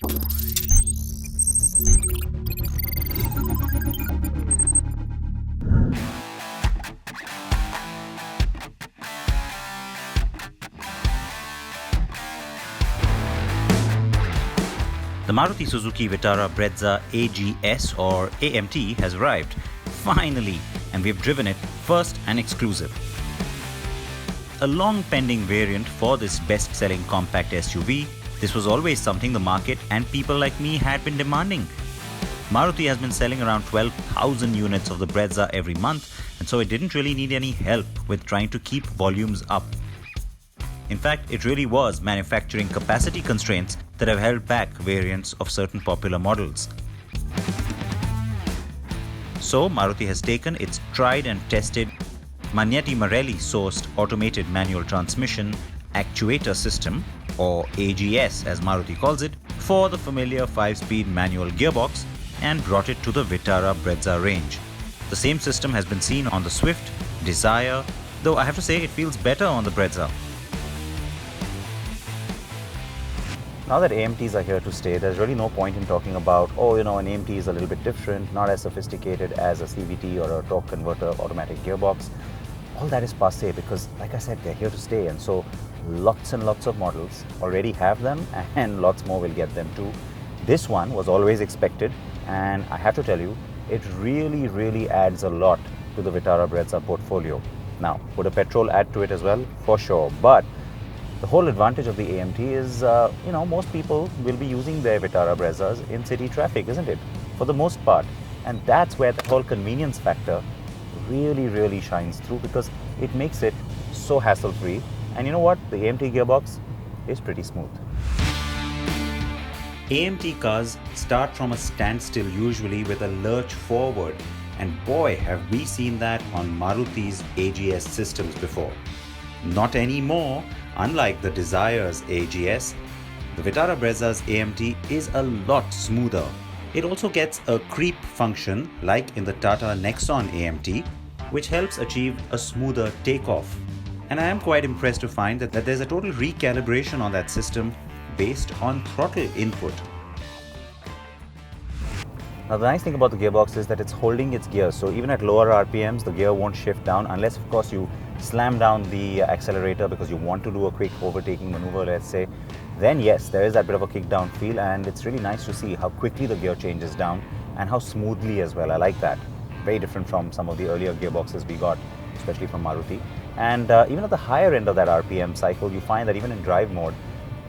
The Maruti Suzuki Vitara Brezza AGS or AMT has arrived, finally, and we've driven it first and exclusive. A long pending variant for this best-selling compact SUV, this was always something the market and people like me had been demanding. Maruti has been selling around 12,000 units of the Brezza every month, and so it didn't really need any help with trying to keep volumes up. In fact, it really was manufacturing capacity constraints that have held back variants of certain popular models. So, Maruti has taken its tried and tested Magneti Marelli sourced automated manual transmission actuator system, or AGS as Maruti calls it, for the familiar 5-speed manual gearbox and brought it to the Vitara Brezza range. The same system has been seen on the Swift, Desire, though I have to say it feels better on the Brezza. Now that AMTs are here to stay, there's really no point in talking about, an AMT is a little bit different, not as sophisticated as a CVT or a torque converter automatic gearbox. All that is passé because, like I said, they're here to stay, and so lots and lots of models already have them and lots more will get them too. This one was always expected, and I have to tell you, it really adds a lot to the Vitara Brezza portfolio. Now, would a petrol add to it as well? For sure, but the whole advantage of the AMT is, most people will be using their Vitara Brezzas in city traffic, isn't it? For the most part. And that's where the whole convenience factor really shines through, because it makes it so hassle-free. And you know what? The AMT gearbox is pretty smooth. AMT cars start from a standstill usually with a lurch forward, and boy have we seen that on Maruti's AGS systems before. Not anymore. Unlike the Desire's AGS, the Vitara Brezza's AMT is a lot smoother. It also gets a creep function like in the TATA Nexon AMT, which helps achieve a smoother takeoff. And I am quite impressed to find that there's a total recalibration on that system based on throttle input. Now the nice thing about the gearbox is that it's holding its gear, so even at lower RPMs the gear won't shift down unless of course you slam down the accelerator because you want to do a quick overtaking maneuver, let's say. Then yes, there is that bit of a kick down feel, and it's really nice to see how quickly the gear changes down and how smoothly as well. I like that. Very different from some of the earlier gearboxes we got, especially from Maruti. And even at the higher end of that RPM cycle, you find that even in drive mode,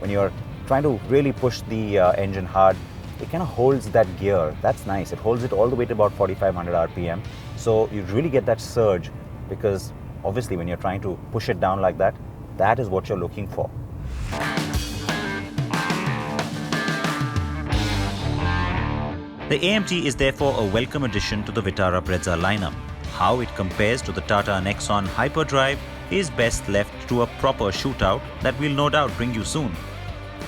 when you're trying to really push the engine hard, it kind of holds that gear. That's nice. It holds it all the way to about 4500 RPM. So you really get that surge, because obviously when you're trying to push it down like that, that is what you're looking for. The AMT is therefore a welcome addition to the Vitara Brezza lineup. How it compares to the Tata Nexon Hyperdrive is best left to a proper shootout that will no doubt bring you soon.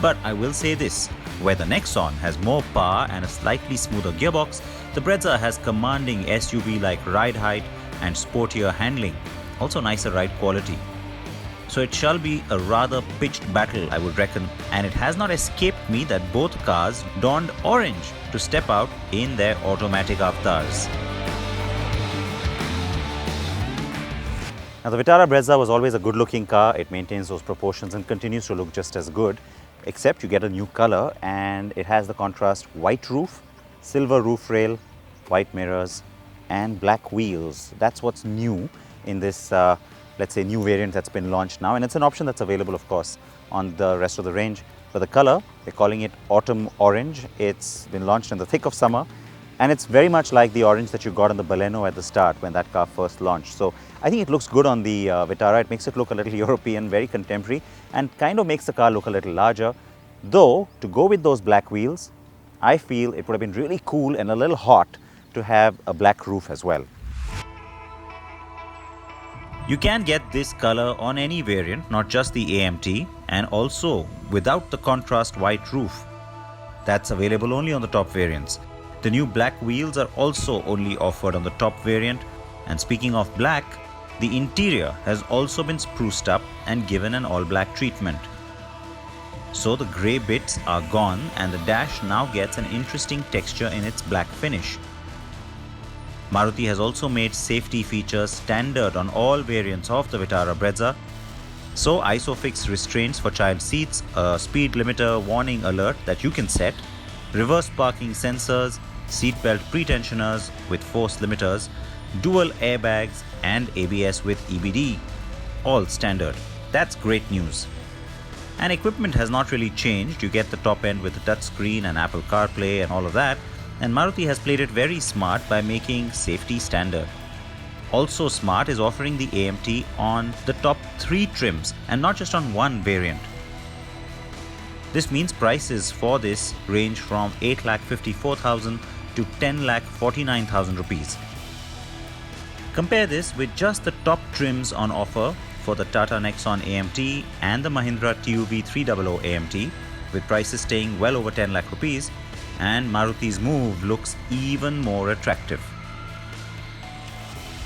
But I will say this, where the Nexon has more power and a slightly smoother gearbox, the Brezza has commanding SUV-like ride height and sportier handling, also nicer ride quality. So it shall be a rather pitched battle, I would reckon, and it has not escaped me that both cars donned orange to step out in their automatic avatars. Now the Vitara Brezza was always a good-looking car. It maintains those proportions and continues to look just as good, except you get a new color, and it has the contrast white roof, silver roof rail, white mirrors and black wheels. That's what's new in this let's say new variant that's been launched now, and it's an option that's available of course on the rest of the range. For the color, they're calling it autumn orange. It's been launched in the thick of summer, and it's very much like the orange that you got on the Baleno at the start when that car first launched. So I think it looks good on the Vitara. It makes it look a little European, very contemporary, and kind of makes the car look a little larger. Though, to go with those black wheels, I feel it would have been really cool and a little hot to have a black roof as well. You can get this color on any variant, not just the AMT, and also without the contrast white roof. That's available only on the top variants. The new black wheels are also only offered on the top variant, and speaking of black, the interior has also been spruced up and given an all-black treatment. So the grey bits are gone and the dash now gets an interesting texture in its black finish. Maruti has also made safety features standard on all variants of the Vitara Brezza. So ISOFIX restraints for child seats, a speed limiter warning alert that you can set, reverse parking sensors, seatbelt pretensioners with force limiters, dual airbags and ABS with EBD. All standard. That's great news. And equipment has not really changed. You get the top end with the touchscreen and Apple CarPlay and all of that. And Maruti has played it very smart by making safety standard. Also smart is offering the AMT on the top 3 trims and not just on one variant. This means prices for this range from 8,54,000 to 10,49,000 rupees. Compare this with just the top trims on offer for the Tata Nexon AMT and the Mahindra TUV 300 AMT, with prices staying well over 10 lakh rupees, and Maruti's move looks even more attractive.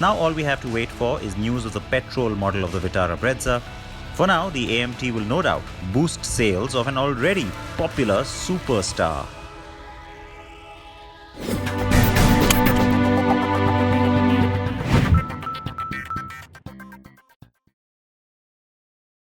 Now all we have to wait for is news of the petrol model of the Vitara Brezza. For now, the AMT will no doubt boost sales of an already popular superstar.